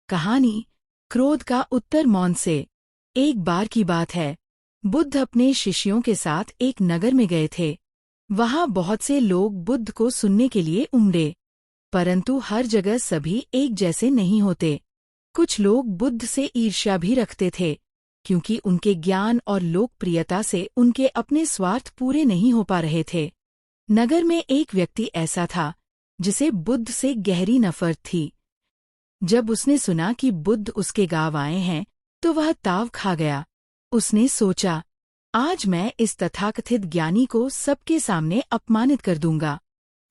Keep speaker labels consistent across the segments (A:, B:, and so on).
A: कहानी क्रोध का उत्तर मौन से। एक बार की बात है, बुद्ध अपने शिष्यों के साथ एक नगर में गए थे। वहां बहुत से लोग बुद्ध को सुनने के लिए उमड़े, परंतु हर जगह सभी एक जैसे नहीं होते। कुछ लोग बुद्ध से ईर्ष्या भी रखते थे, क्योंकि उनके ज्ञान और लोकप्रियता से उनके अपने स्वार्थ पूरे नहीं हो पा रहे थे। नगर में एक व्यक्ति ऐसा था जिसे बुद्ध से गहरी नफरत थी। जब उसने सुना कि बुद्ध उसके गांव आए हैं, तो वह ताव खा गया। उसने सोचा, आज मैं इस तथाकथित ज्ञानी को सबके सामने अपमानित कर दूंगा।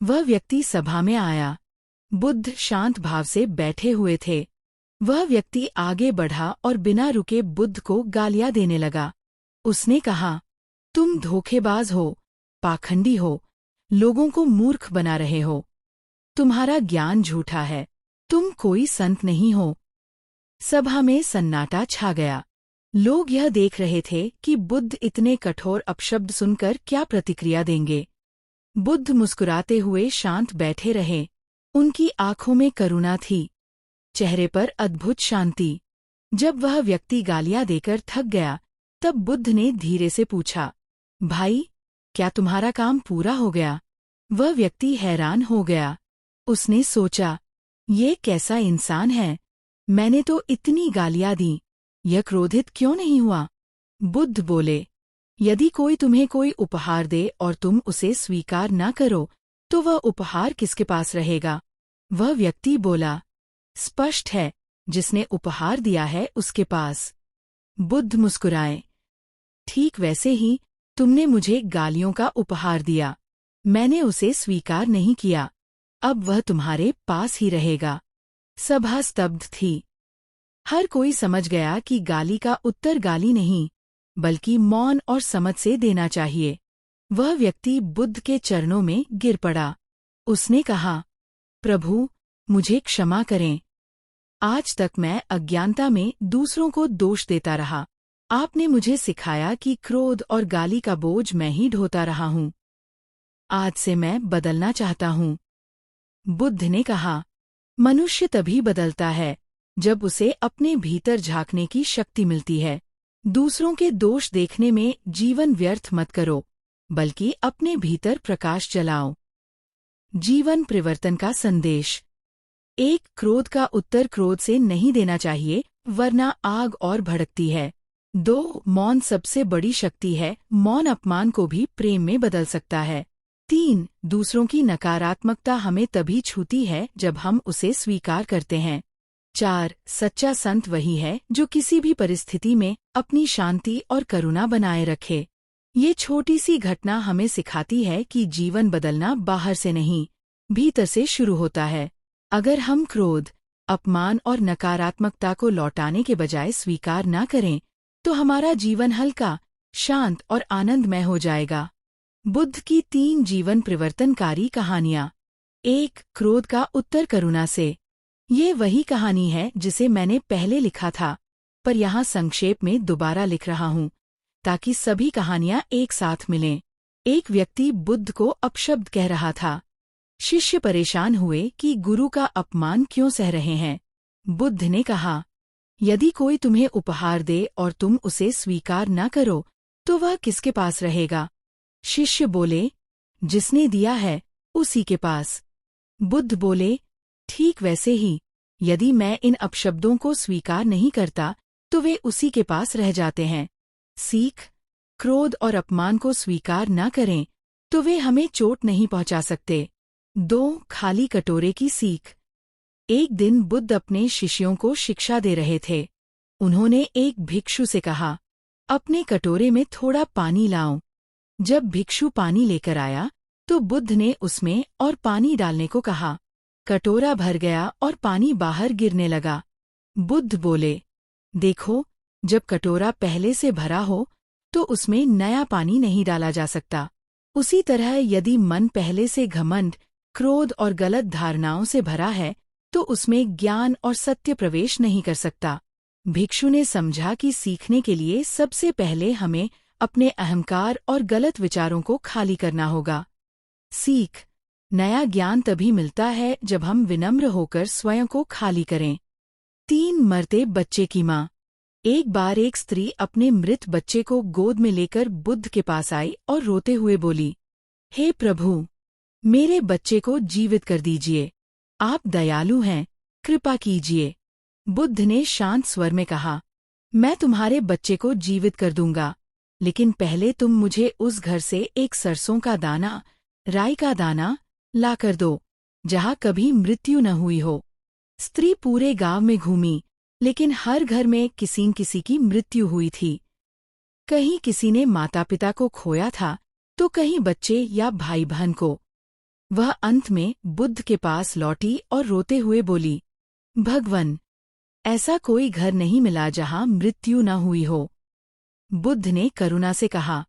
A: वह व्यक्ति सभा में आया। बुद्ध शांत भाव से बैठे हुए थे। वह व्यक्ति आगे बढ़ा और बिना रुके बुद्ध को गालियां देने लगा। उसने कहा, तुम धोखेबाज हो, पाखंडी हो, लोगों को मूर्ख बना रहे हो। तुम्हारा ज्ञान झूठा है, तुम कोई संत नहीं हो। सभा में सन्नाटा छा गया। लोग यह देख रहे थे कि बुद्ध इतने कठोर अपशब्द सुनकर क्या प्रतिक्रिया देंगे। बुद्ध मुस्कुराते हुए शांत बैठे रहे। उनकी आंखों में करुणा थी, चेहरे पर अद्भुत शांति। जब वह व्यक्ति गालियां देकर थक गया, तब बुद्ध ने धीरे से पूछा, भाई, क्या तुम्हारा काम पूरा हो गया? वह व्यक्ति हैरान हो गया। उसने सोचा, ये कैसा इंसान है? मैंने तो इतनी गालियां दी, यह क्रोधित क्यों नहीं हुआ? बुद्ध बोले, यदि कोई तुम्हें कोई उपहार दे और तुम उसे स्वीकार न करो, तो वह उपहार किसके पास रहेगा? वह व्यक्ति बोला, स्पष्ट है, जिसने उपहार दिया है उसके पास। बुद्ध मुस्कुराए, ठीक वैसे ही तुमने मुझे गालियों का उपहार दिया। मैंने उसे स्वीकार नहीं किया। अब वह तुम्हारे पास ही रहेगा। सभा स्तब्ध थी। हर कोई समझ गया कि गाली का उत्तर गाली नहीं, बल्कि मौन और समझ से देना चाहिए। वह व्यक्ति बुद्ध के चरणों में गिर पड़ा। उसने कहा, प्रभु, मुझे क्षमा करें। आज तक मैं अज्ञानता में दूसरों को दोष देता रहा। आपने मुझे सिखाया कि क्रोध और गाली का बोझ मैं ही ढोता रहा हूँ। आज से मैं बदलना चाहता हूँ। बुद्ध ने कहा, मनुष्य तभी बदलता है जब उसे अपने भीतर झांकने की शक्ति मिलती है। दूसरों के दोष देखने में जीवन व्यर्थ मत करो, बल्कि अपने भीतर प्रकाश जलाओ। जीवन परिवर्तन का संदेश। 1. क्रोध का उत्तर क्रोध से नहीं देना चाहिए, वरना आग और भड़कती है। 2. मौन सबसे बड़ी शक्ति है, मौन अपमान को भी प्रेम में बदल सकता है। 3. दूसरों की नकारात्मकता हमें तभी छूती है जब हम उसे स्वीकार करते हैं। 4. सच्चा संत वही है जो किसी भी परिस्थिति में अपनी शांति और करुणा बनाए रखे। ये छोटी सी घटना हमें सिखाती है कि जीवन बदलना बाहर से नहीं, भीतर से शुरू होता है। अगर हम क्रोध, अपमान और नकारात्मकता को लौटाने के बजाय स्वीकार न करें, तो हमारा जीवन हल्का, शांत और आनंदमय हो जाएगा। बुद्ध की 3 जीवन परिवर्तनकारी कहानियाँ। 1. क्रोध का उत्तर करुणा से। ये वही कहानी है जिसे मैंने पहले लिखा था, पर यहाँ संक्षेप में दोबारा लिख रहा हूँ, ताकि सभी कहानियाँ एक साथ मिलें। एक व्यक्ति बुद्ध को अपशब्द कह रहा था। शिष्य परेशान हुए कि गुरु का अपमान क्यों सह रहे हैं। बुद्ध ने कहा, यदि कोई तुम्हें उपहार दे और तुम उसे स्वीकार न करो, तो वह किसके पास रहेगा? शिष्य बोले, जिसने दिया है उसी के पास। बुद्ध बोले, ठीक वैसे ही, यदि मैं इन अपशब्दों को स्वीकार नहीं करता, तो वे उसी के पास रह जाते हैं। सीख, क्रोध और अपमान को स्वीकार न करें, तो वे हमें चोट नहीं पहुंचा सकते। 2. खाली कटोरे की सीख। एक दिन बुद्ध अपने शिष्यों को शिक्षा दे रहे थे। उन्होंने एक भिक्षु से कहा, अपने कटोरे में थोड़ा पानी लाओ। जब भिक्षु पानी लेकर आया, तो बुद्ध ने उसमें और पानी डालने को कहा। कटोरा भर गया और पानी बाहर गिरने लगा। बुद्ध बोले, देखो, जब कटोरा पहले से भरा हो, तो उसमें नया पानी नहीं डाला जा सकता। उसी तरह यदि मन पहले से घमंड, क्रोध और गलत धारणाओं से भरा है, तो उसमें ज्ञान और सत्य प्रवेश नहीं कर सकता। भिक्षु ने समझा कि सीखने के लिए सबसे पहले हमें अपने अहंकार और गलत विचारों को खाली करना होगा। सीख, नया ज्ञान तभी मिलता है जब हम विनम्र होकर स्वयं को खाली करें। 3 मरते बच्चे की माँ। एक बार एक स्त्री अपने मृत बच्चे को गोद में लेकर बुद्ध के पास आई और रोते हुए बोली, हे प्रभु, मेरे बच्चे को जीवित कर दीजिए। आप दयालु हैं, कृपा कीजिए। बुद्ध ने शांत स्वर में कहा, मैं तुम्हारे बच्चे को जीवित कर दूंगा, लेकिन पहले तुम मुझे उस घर से एक सरसों का दाना, राई का दाना, लाकर दो, जहाँ कभी मृत्यु न हुई हो। स्त्री पूरे गांव में घूमी, लेकिन हर घर में किसी न किसी की मृत्यु हुई थी। कहीं किसी ने माता पिता को खोया था, तो कहीं बच्चे या भाई बहन को। वह अंत में बुद्ध के पास लौटी और रोते हुए बोली, भगवन, ऐसा कोई घर नहीं मिला जहां मृत्यु न हुई हो। बुद्ध ने करुणा से कहा,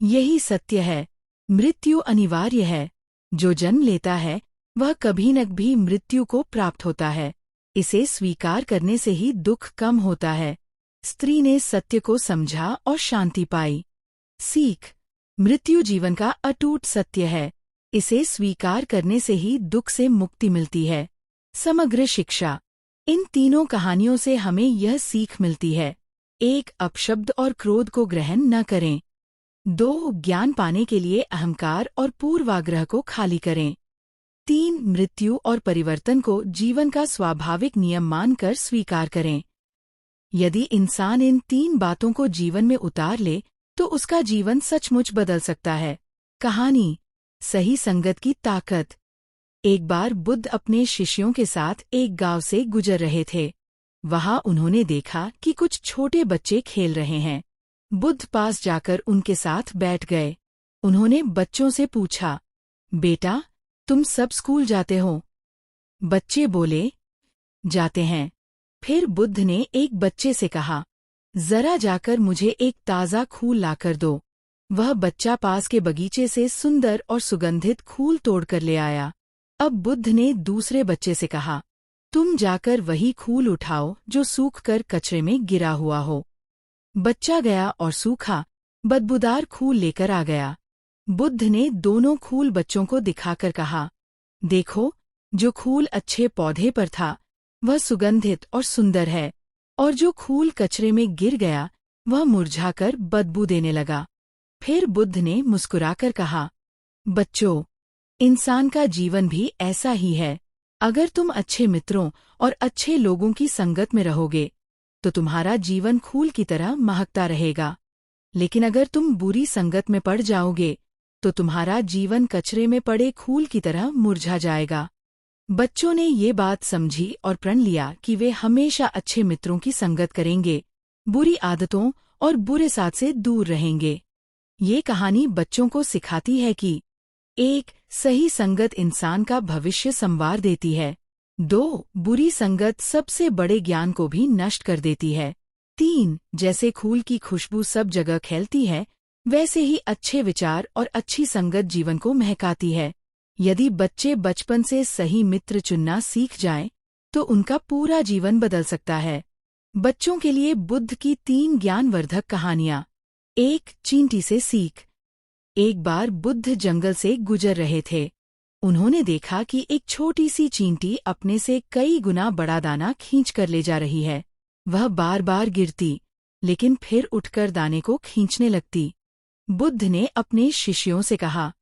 A: यही सत्य है, मृत्यु अनिवार्य है। जो जन्म लेता है वह कभी न कभी मृत्यु को प्राप्त होता है। इसे स्वीकार करने से ही दुख कम होता है। स्त्री ने सत्य को समझा और शांति पाई। सीख, मृत्यु जीवन का अटूट सत्य है। इसे स्वीकार करने से ही दुख से मुक्ति मिलती है। समग्र शिक्षा, इन तीनों कहानियों से हमें यह सीख मिलती है। 1. अपशब्द और क्रोध को ग्रहण न करें। 2. ज्ञान पाने के लिए अहंकार और पूर्वाग्रह को खाली करें। 3. मृत्यु और परिवर्तन को जीवन का स्वाभाविक नियम मानकर स्वीकार करें। यदि इंसान इन 3 बातों को जीवन में उतार ले तो उसका जीवन सचमुच बदल सकता है। कहानी, सही संगत की ताकत। एक बार बुद्ध अपने शिष्यों के साथ एक गांव से गुजर रहे थे। वहां उन्होंने देखा कि कुछ छोटे बच्चे खेल रहे हैं। बुद्ध पास जाकर उनके साथ बैठ गए। उन्होंने बच्चों से पूछा, बेटा, तुम सब स्कूल जाते हो? बच्चे बोले, जाते हैं। फिर बुद्ध ने एक बच्चे से कहा, जरा जाकर मुझे एक ताज़ा फूल लाकर दो। वह बच्चा पास के बगीचे से सुंदर और सुगंधित फूल तोड़कर ले आया। अब बुद्ध ने दूसरे बच्चे से कहा, तुम जाकर वही फूल उठाओ जो सूखकर कचरे में गिरा हुआ हो। बच्चा गया और सूखा, बदबूदार फूल लेकर आ गया। बुद्ध ने दोनों फूल बच्चों को दिखाकर कहा, देखो, जो फूल अच्छे पौधे पर था वह सुगंधित और सुंदर है, और जो फूल कचरे में गिर गया वह मुरझाकर बदबू देने लगा। फिर बुद्ध ने मुस्कुराकर कहा, बच्चों, इंसान का जीवन भी ऐसा ही है। अगर तुम अच्छे मित्रों और अच्छे लोगों की संगत में रहोगे तो तुम्हारा जीवन फूल की तरह महकता रहेगा, लेकिन अगर तुम बुरी संगत में पड़ जाओगे तो तुम्हारा जीवन कचरे में पड़े फूल की तरह मुरझा जाएगा। बच्चों ने ये बात समझी और प्रण लिया कि वे हमेशा अच्छे मित्रों की संगत करेंगे, बुरी आदतों और बुरे साथ से दूर रहेंगे। ये कहानी बच्चों को सिखाती है कि 1. सही संगत इंसान का भविष्य संवार देती है। 2. बुरी संगत सबसे बड़े ज्ञान को भी नष्ट कर देती है। 3. जैसे फूल की खुशबू सब जगह फैलती है, वैसे ही अच्छे विचार और अच्छी संगत जीवन को महकाती है। यदि बच्चे बचपन से सही मित्र चुनना सीख जाएं, तो उनका पूरा जीवन बदल सकता है। बच्चों के लिए बुद्ध की 3 ज्ञानवर्धक कहानियाँ। 1. चींटी से सीख। एक बार बुद्ध जंगल से गुजर रहे थे। उन्होंने देखा कि एक छोटी सी चींटी अपने से कई गुना बड़ा दाना खींच कर ले जा रही है। वह बार बार गिरती, लेकिन फिर उठकर दाने को खींचने लगती। बुद्ध ने अपने शिष्यों से कहा,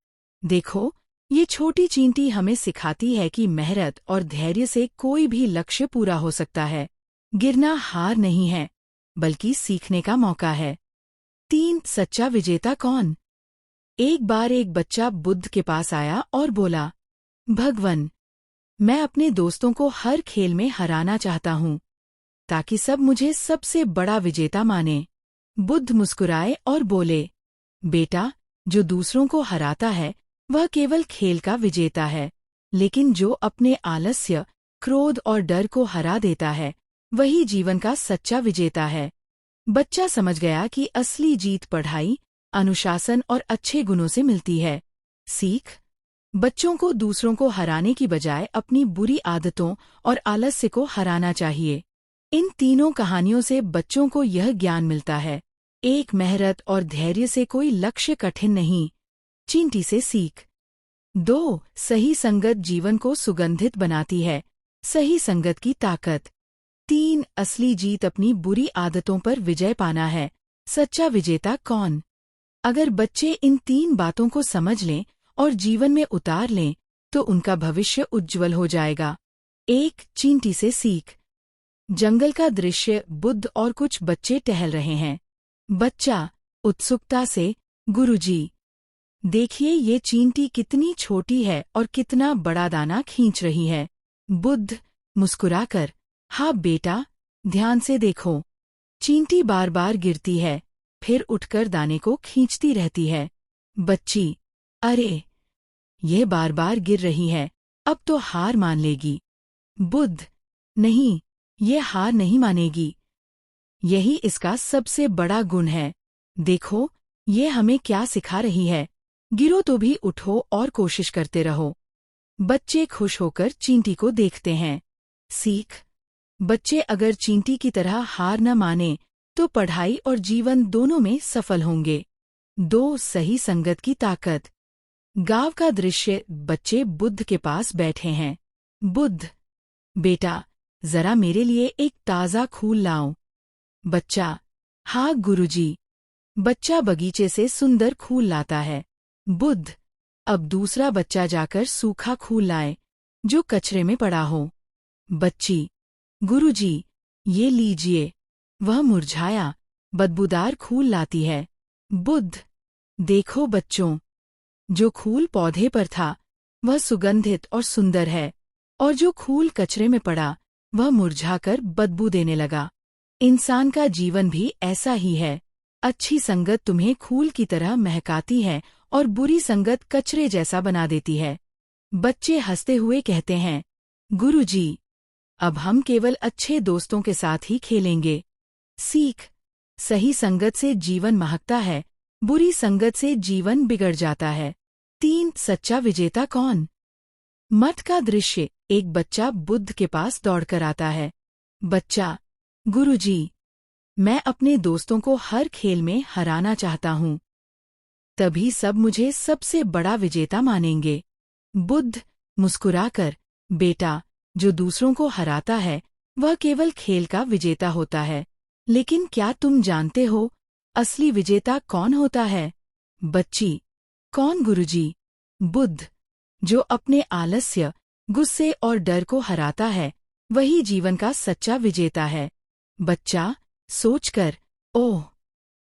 A: देखो, ये छोटी चींटी हमें सिखाती है कि मेहनत और धैर्य से कोई भी लक्ष्य पूरा हो सकता है। गिरना हार नहीं है, बल्कि सीखने का मौका है। 3. सच्चा विजेता कौन? एक बार एक बच्चा बुद्ध के पास आया और बोला, भगवन, मैं अपने दोस्तों को हर खेल में हराना चाहता हूँ, ताकि सब मुझे सबसे बड़ा विजेता माने। बुद्ध मुस्कुराए और बोले, बेटा, जो दूसरों को हराता है वह केवल खेल का विजेता है, लेकिन जो अपने आलस्य, क्रोध और डर को हरा देता है वही जीवन का सच्चा विजेता है। बच्चा समझ गया कि असली जीत पढ़ाई, अनुशासन और अच्छे गुणों से मिलती है। सीख, बच्चों को दूसरों को हराने की बजाय अपनी बुरी आदतों और आलस्य को हराना चाहिए। इन तीनों कहानियों से बच्चों को यह ज्ञान मिलता है। 1. मेहनत और धैर्य से कोई लक्ष्य कठिन नहीं। चींटी से सीख। 2. सही संगत जीवन को सुगंधित बनाती है। सही संगत की ताकत। 3 असली जीत अपनी बुरी आदतों पर विजय पाना है। सच्चा विजेता कौन? अगर बच्चे इन 3 बातों को समझ लें और जीवन में उतार लें तो उनका भविष्य उज्ज्वल हो जाएगा। 1 चींटी से सीख। जंगल का दृश्य, बुद्ध और कुछ बच्चे टहल रहे हैं। बच्चा उत्सुकता से, गुरुजी, देखिए ये चींटी कितनी छोटी है और कितना बड़ा दाना खींच रही है। बुद्ध मुस्कुराकर, हाँ बेटा, ध्यान से देखो। चींटी बार बार गिरती है, फिर उठकर दाने को खींचती रहती है। बच्ची, अरे, यह बार बार गिर रही है, अब तो हार मान लेगी। बुद्ध, नहीं, ये हार नहीं मानेगी। यही इसका सबसे बड़ा गुण है। देखो, ये हमें क्या सिखा रही है। गिरो तो भी उठो और कोशिश करते रहो। बच्चे खुश होकर चींटी को देखते हैं। सीख। बच्चे अगर चींटी की तरह हार न माने तो पढ़ाई और जीवन दोनों में सफल होंगे। 2 सही संगत की ताकत। गांव का दृश्य, बच्चे बुद्ध के पास बैठे हैं। बुद्ध, बेटा, जरा मेरे लिए एक ताज़ा फूल लाओ। बच्चा, हाँ गुरुजी। बच्चा बगीचे से सुंदर फूल लाता है। बुद्ध, अब दूसरा बच्चा जाकर सूखा फूल लाए जो कचरे में पड़ा हो। बच्ची, गुरुजी, ये लीजिए। वह मुरझाया, बदबूदार फूल लाती है। बुद्ध, देखो बच्चों, जो फूल पौधे पर था वह सुगंधित और सुंदर है, और जो फूल कचरे में पड़ा वह मुरझाकर बदबू देने लगा। इंसान का जीवन भी ऐसा ही है। अच्छी संगत तुम्हें फूल की तरह महकाती है और बुरी संगत कचरे जैसा बना देती है। बच्चे हंसते हुए कहते हैं, गुरुजी, अब हम केवल अच्छे दोस्तों के साथ ही खेलेंगे। सीख। सही संगत से जीवन महकता है, बुरी संगत से जीवन बिगड़ जाता है। 3 सच्चा विजेता कौन? मठ का दृश्य, एक बच्चा बुद्ध के पास दौड़कर आता है। बच्चा, गुरुजी, मैं अपने दोस्तों को हर खेल में हराना चाहता हूँ। तभी सब मुझे सबसे बड़ा विजेता मानेंगे। बुद्ध मुस्कुराकर, बेटा, जो दूसरों को हराता है वह केवल खेल का विजेता होता है, लेकिन क्या तुम जानते हो असली विजेता कौन होता है? बच्ची, कौन गुरुजी? बुद्ध, जो अपने आलस्य, गुस्से और डर को हराता है वही जीवन का सच्चा विजेता है। बच्चा सोचकर, ओह,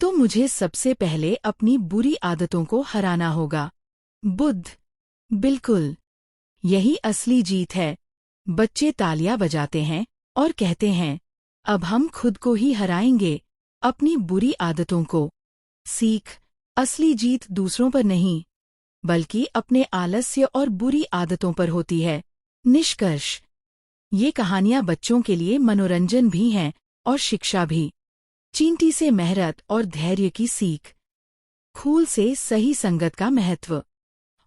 A: तो मुझे सबसे पहले अपनी बुरी आदतों को हराना होगा। बुद्ध, बिल्कुल, यही असली जीत है। बच्चे तालियां बजाते हैं और कहते हैं, अब हम खुद को ही हराएंगे, अपनी बुरी आदतों को। सीख। असली जीत दूसरों पर नहीं, बल्कि अपने आलस्य और बुरी आदतों पर होती है। निष्कर्ष, ये कहानियां बच्चों के लिए मनोरंजन भी हैं और शिक्षा भी। चींटी से मेहनत और धैर्य की सीख, फूल से सही संगत का महत्व,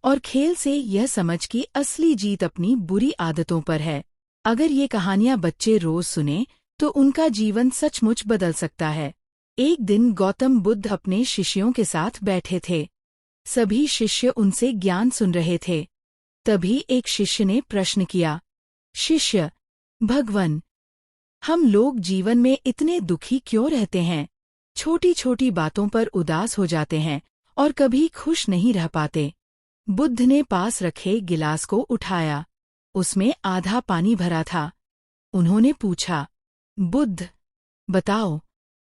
A: और खेल से यह समझ कि असली जीत अपनी बुरी आदतों पर है। अगर ये कहानियां बच्चे रोज सुने तो उनका जीवन सचमुच बदल सकता है। एक दिन गौतम बुद्ध अपने शिष्यों के साथ बैठे थे। सभी शिष्य उनसे ज्ञान सुन रहे थे। तभी एक शिष्य ने प्रश्न किया, शिष्य, भगवन, हम लोग जीवन में इतने दुखी क्यों रहते हैं? छोटी छोटी बातों पर उदास हो जाते हैं और कभी खुश नहीं रह पाते। बुद्ध ने पास रखे गिलास को उठाया। उसमें आधा पानी भरा था। उन्होंने पूछा, बुद्ध, बताओ,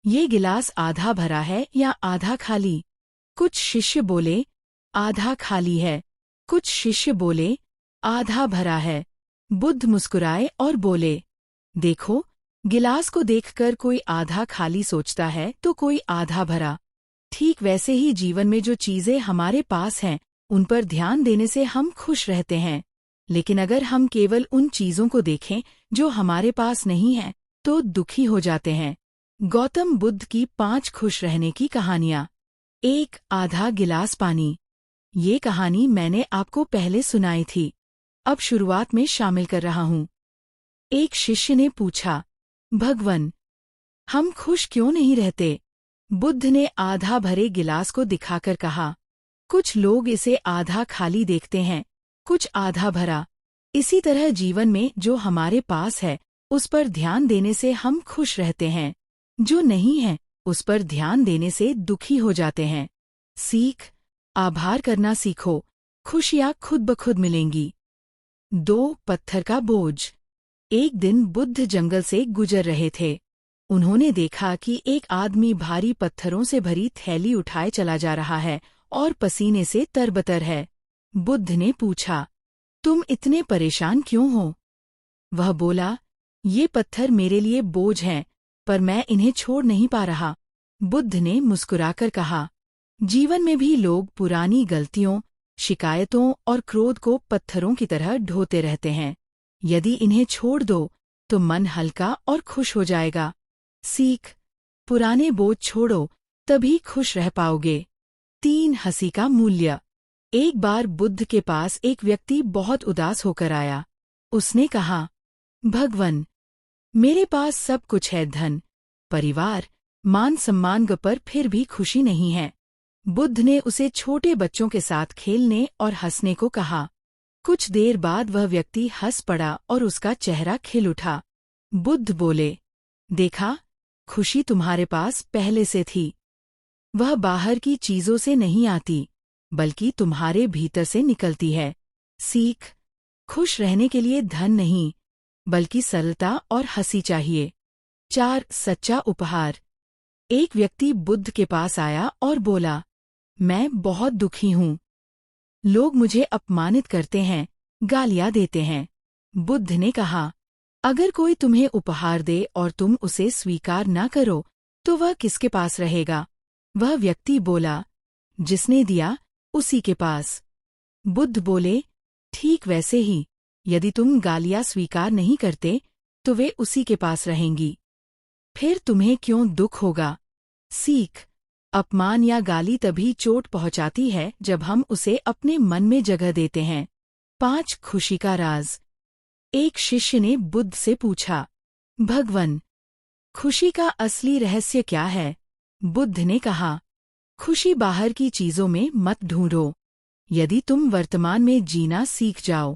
A: ये गिलास आधा भरा है या आधा खाली? कुछ शिष्य बोले, आधा खाली है। कुछ शिष्य बोले, आधा भरा है। बुद्ध मुस्कुराए और बोले, देखो, गिलास को देखकर कोई आधा खाली सोचता है तो कोई आधा भरा। ठीक वैसे ही जीवन में जो चीजें हमारे पास हैं उन पर ध्यान देने से हम खुश रहते हैं, लेकिन अगर हम केवल उन चीजों को देखें जो हमारे पास नहीं है तो दुखी हो जाते हैं। गौतम बुद्ध की 5 खुश रहने की कहानियां। 1 आधा गिलास पानी। ये कहानी मैंने आपको पहले सुनाई थी, अब शुरुआत में शामिल कर रहा हूँ। एक शिष्य ने पूछा, भगवन, हम खुश क्यों नहीं रहते? बुद्ध ने आधा भरे गिलास को दिखाकर कहा, कुछ लोग इसे आधा खाली देखते हैं, कुछ आधा भरा। इसी तरह जीवन में जो हमारे पास है उस पर ध्यान देने से हम खुश रहते हैं, जो नहीं है उस पर ध्यान देने से दुखी हो जाते हैं। सीख, आभार करना सीखो, खुशियाँ खुद ब खुद मिलेंगी। 2. पत्थर का बोझ। एक दिन बुद्ध जंगल से गुजर रहे थे। उन्होंने देखा कि एक आदमी भारी पत्थरों से भरी थैली उठाए चला जा रहा है और पसीने से तरबतर है। बुद्ध ने पूछा, तुम इतने परेशान क्यों हो? वह बोला, ये पत्थर मेरे लिए बोझ हैं, पर मैं इन्हें छोड़ नहीं पा रहा। बुद्ध ने मुस्कुराकर कहा, जीवन में भी लोग पुरानी गलतियों, शिकायतों और क्रोध को पत्थरों की तरह ढोते रहते हैं। यदि इन्हें छोड़ दो तो मन हल्का और खुश हो जाएगा। सीख, पुराने बोझ छोड़ो, तभी खुश रह पाओगे। 3. हंसी का मूल्य। एक बार बुद्ध के पास एक व्यक्ति बहुत उदास होकर आया। उसने कहा, भगवन, मेरे पास सब कुछ है, धन, परिवार, मान सम्मान, पर फिर भी खुशी नहीं है। बुद्ध ने उसे छोटे बच्चों के साथ खेलने और हंसने को कहा। कुछ देर बाद वह व्यक्ति हंस पड़ा और उसका चेहरा खिल उठा। बुद्ध बोले, देखा, खुशी तुम्हारे पास पहले से थी। वह बाहर की चीजों से नहीं आती, बल्कि तुम्हारे भीतर से निकलती है। सीख, खुश रहने के लिए धन नहीं, बल्कि सरलता और हंसी चाहिए। 4. सच्चा उपहार। एक व्यक्ति बुद्ध के पास आया और बोला, मैं बहुत दुखी हूँ। लोग मुझे अपमानित करते हैं, गालियाँ देते हैं। बुद्ध ने कहा, अगर कोई तुम्हें उपहार दे और तुम उसे स्वीकार न करो, तो वह किसके पास रहेगा? वह व्यक्ति बोला, जिसने दिया उसी के पास। बुद्ध बोले, ठीक वैसे ही, यदि तुम गालियाँ स्वीकार नहीं करते, तो वे उसी के पास रहेंगी। फिर तुम्हें क्यों दुख होगा? सीख, अपमान या गाली तभी चोट पहुंचाती है जब हम उसे अपने मन में जगह देते हैं। 5. खुशी का राज। एक शिष्य ने बुद्ध से पूछा, भगवन, खुशी का असली रहस्य क्या है? बुद्ध ने कहा, खुशी बाहर की चीजों में मत ढूंढो। यदि तुम वर्तमान में जीना सीख जाओ,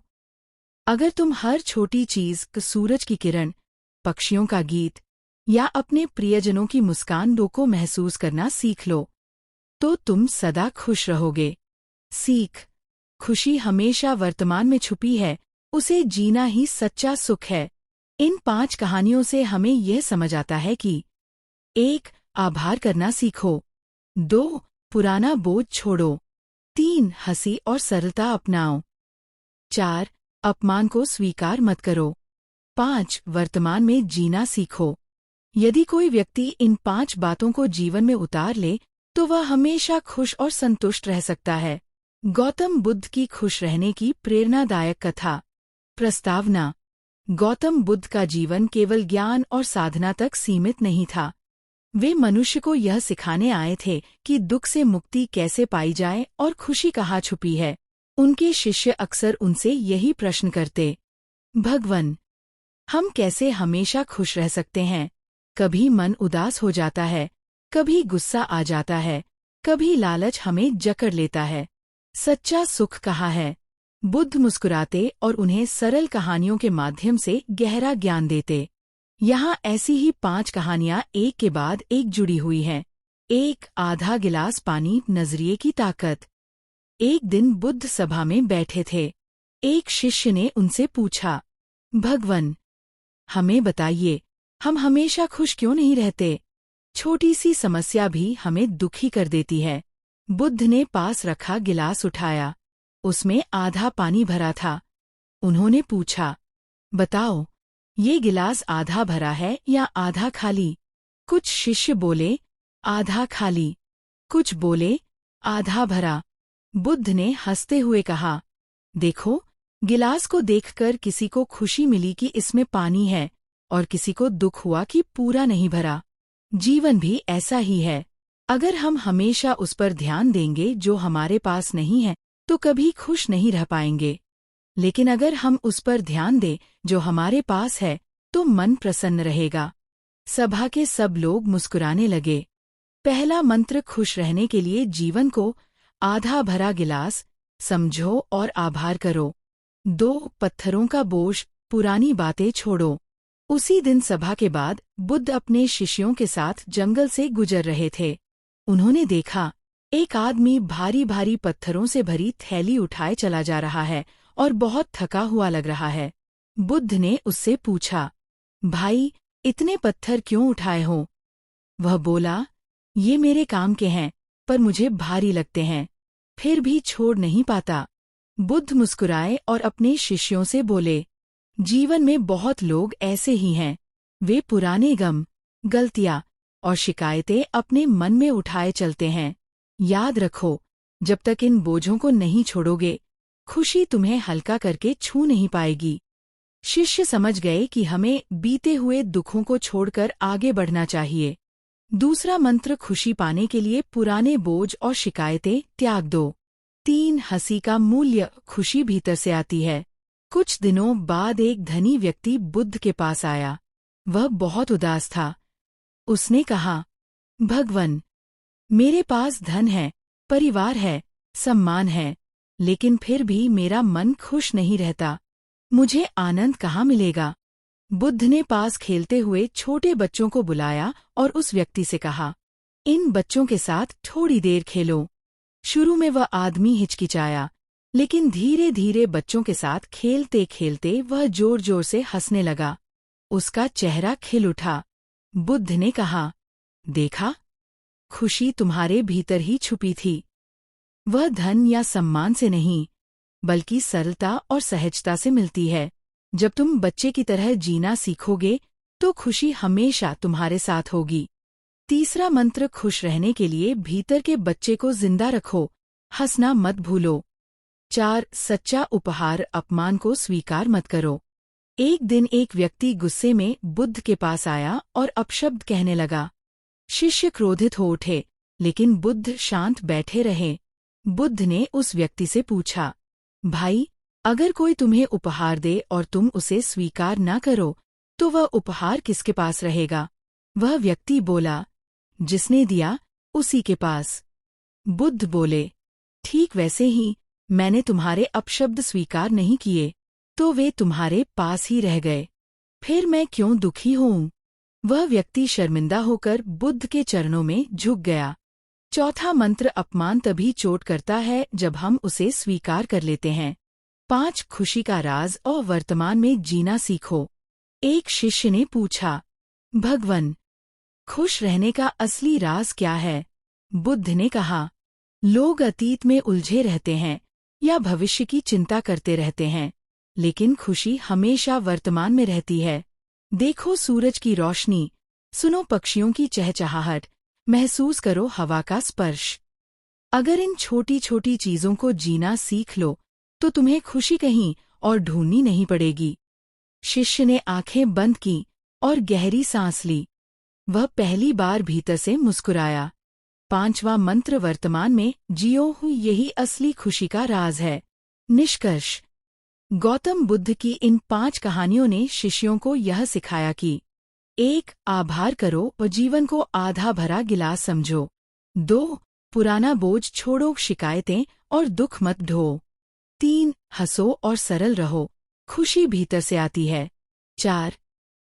A: अगर तुम हर छोटी चीज, सूरज की किरण, पक्षियों का गीत या अपने प्रियजनों की मुस्कान को महसूस करना सीख लो, तो तुम सदा खुश रहोगे। सीख, खुशी हमेशा वर्तमान में छुपी है, उसे जीना ही सच्चा सुख है। इन 5 कहानियों से हमें यह समझ आता है कि 1. आभार करना सीखो। 2. पुराना बोझ छोड़ो। 3. हंसी और सरलता अपनाओ। 4. अपमान को स्वीकार मत करो। 5. वर्तमान में जीना सीखो। यदि कोई व्यक्ति इन 5 बातों को जीवन में उतार ले, तो वह हमेशा खुश और संतुष्ट रह सकता है। गौतम बुद्ध की खुश रहने की प्रेरणादायक कथा। प्रस्तावना। गौतम बुद्ध का जीवन केवल ज्ञान और साधना तक सीमित नहीं था। वे मनुष्य को यह सिखाने आए थे कि दुख से मुक्ति कैसे पाई जाए और खुशी कहाँ छुपी है। उनके शिष्य अक्सर उनसे यही प्रश्न करते, भगवन, हम कैसे हमेशा खुश रह सकते हैं? कभी मन उदास हो जाता है, कभी गुस्सा आ जाता है, कभी लालच हमें जकड़ लेता है। सच्चा सुख कहाँ है? बुद्ध मुस्कुराते और उन्हें सरल कहानियों के माध्यम से गहरा ज्ञान देते। यहाँ ऐसी ही 5 कहानियाँ एक के बाद एक जुड़ी हुई हैं। 1. आधा गिलास पानी, नजरिए की ताकत। एक दिन बुद्ध सभा में बैठे थे। एक शिष्य ने उनसे पूछा, भगवन, हमें बताइए, हम हमेशा खुश क्यों नहीं रहते? छोटी सी समस्या भी हमें दुखी कर देती है। बुद्ध ने पास रखा गिलास उठाया। उसमें आधा पानी भरा था। उन्होंने पूछा, बताओ, ये गिलास आधा भरा है या आधा खाली? कुछ शिष्य बोले, आधा खाली। कुछ बोले, आधा भरा। बुद्ध ने हंसते हुए कहा, देखो, गिलास को देखकर किसी को खुशी मिली कि इसमें पानी है, और किसी को दुख हुआ कि पूरा नहीं भरा। जीवन भी ऐसा ही है। अगर हम हमेशा उस पर ध्यान देंगे जो हमारे पास नहीं है, तो कभी खुश नहीं रह पाएंगे। लेकिन अगर हम उस पर ध्यान दें जो हमारे पास है, तो मन प्रसन्न रहेगा। सभा के सब लोग मुस्कुराने लगे। पहला मंत्र खुश रहने के लिए जीवन को आधा भरा गिलास समझो और आभार करो। 2. पत्थरों का बोझ, पुरानी बातें छोड़ो। उसी दिन सभा के बाद बुद्ध अपने शिष्यों के साथ जंगल से गुजर रहे थे। उन्होंने देखा, एक आदमी भारी भारी पत्थरों से भरी थैली उठाए चला जा रहा है और बहुत थका हुआ लग रहा है। बुद्ध ने उससे पूछा, भाई, इतने पत्थर क्यों उठाए हो? वह बोला, ये मेरे काम के हैं, पर मुझे भारी लगते हैं, फिर भी छोड़ नहीं पाता। बुद्ध मुस्कुराए और अपने शिष्यों से बोले, जीवन में बहुत लोग ऐसे ही हैं। वे पुराने गम, गलतियां और शिकायतें अपने मन में उठाए चलते हैं। याद रखो, जब तक इन बोझों को नहीं छोड़ोगे, खुशी तुम्हें हल्का करके छू नहीं पाएगी। शिष्य समझ गए कि हमें बीते हुए दुखों को छोड़कर आगे बढ़ना चाहिए। दूसरा मंत्र, खुशी पाने के लिए पुराने बोझ और शिकायतें त्याग दो। 3. हंसी का मूल्य, खुशी भीतर से आती है। कुछ दिनों बाद एक धनी व्यक्ति बुद्ध के पास आया। वह बहुत उदास था। उसने कहा, भगवन, मेरे पास धन है, परिवार है, सम्मान है, लेकिन फिर भी मेरा मन खुश नहीं रहता। मुझे आनंद कहाँ मिलेगा? बुद्ध ने पास खेलते हुए छोटे बच्चों को बुलाया और उस व्यक्ति से कहा, इन बच्चों के साथ थोड़ी देर खेलो। शुरू में वह आदमी हिचकिचाया, लेकिन धीरे धीरे बच्चों के साथ खेलते खेलते वह जोर जोर से हंसने लगा। उसका चेहरा खिल उठा। बुद्ध ने कहा, देखा, खुशी तुम्हारे भीतर ही छुपी थी। वह धन या सम्मान से नहीं, बल्कि सरलता और सहजता से मिलती है। जब तुम बच्चे की तरह जीना सीखोगे, तो खुशी हमेशा तुम्हारे साथ होगी। तीसरा मंत्र, खुश रहने के लिए भीतर के बच्चे को जिंदा रखो, हंसना मत भूलो। 4. सच्चा उपहार, अपमान को स्वीकार मत करो। एक दिन एक व्यक्ति गुस्से में बुद्ध के पास आया और अपशब्द कहने लगा। शिष्य क्रोधित हो उठे, लेकिन बुद्ध शांत बैठे रहे। बुद्ध ने उस व्यक्ति से पूछा, भाई, अगर कोई तुम्हें उपहार दे और तुम उसे स्वीकार न करो, तो वह उपहार किसके पास रहेगा? वह व्यक्ति बोला, जिसने दिया उसी के पास। बुद्ध बोले, ठीक वैसे ही मैंने तुम्हारे अपशब्द स्वीकार नहीं किए, तो वे तुम्हारे पास ही रह गए। फिर मैं क्यों दुखी होऊं? वह व्यक्ति शर्मिंदा होकर बुद्ध के चरणों में झुक गया। चौथा मंत्र, अपमान तभी चोट करता है जब हम उसे स्वीकार कर लेते हैं। 5. खुशी का राज और वर्तमान में जीना सीखो। एक शिष्य ने पूछा, भगवन, खुश रहने का असली राज क्या है? बुद्ध ने कहा, लोग अतीत में उलझे रहते हैं या भविष्य की चिंता करते रहते हैं, लेकिन खुशी हमेशा वर्तमान में रहती है। देखो सूरज की रोशनी, सुनो पक्षियों की चहचहाहट, महसूस करो हवा का स्पर्श। अगर इन छोटी छोटी चीजों को जीना सीख लो, तो तुम्हें खुशी कहीं और ढूंढनी नहीं पड़ेगी। शिष्य ने आंखें बंद की और गहरी सांस ली। वह पहली बार भीतर से मुस्कुराया। 5वां मंत्र, वर्तमान में जियो हूँ, यही असली खुशी का राज है। निष्कर्ष, गौतम बुद्ध की इन 5 कहानियों ने शिष्यों को यह सिखाया कि 1. आभार करो और जीवन को आधा भरा गिलास समझो। 2. पुराना बोझ छोड़ो, शिकायतें और दुख मत ढो। 3. हंसो और सरल रहो, खुशी भीतर से आती है। 4.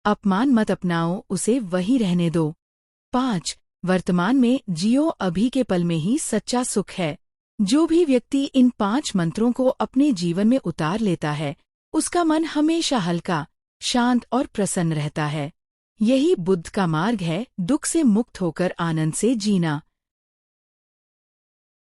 A: अपमान मत अपनाओ, उसे वही रहने दो। 5. वर्तमान में जियो, अभी के पल में ही सच्चा सुख है। जो भी व्यक्ति इन 5 मंत्रों को अपने जीवन में उतार लेता है, उसका मन हमेशा हल्का, शांत और प्रसन्न रहता है। यही बुद्ध का मार्ग है, दुख से मुक्त होकर आनंद से जीना।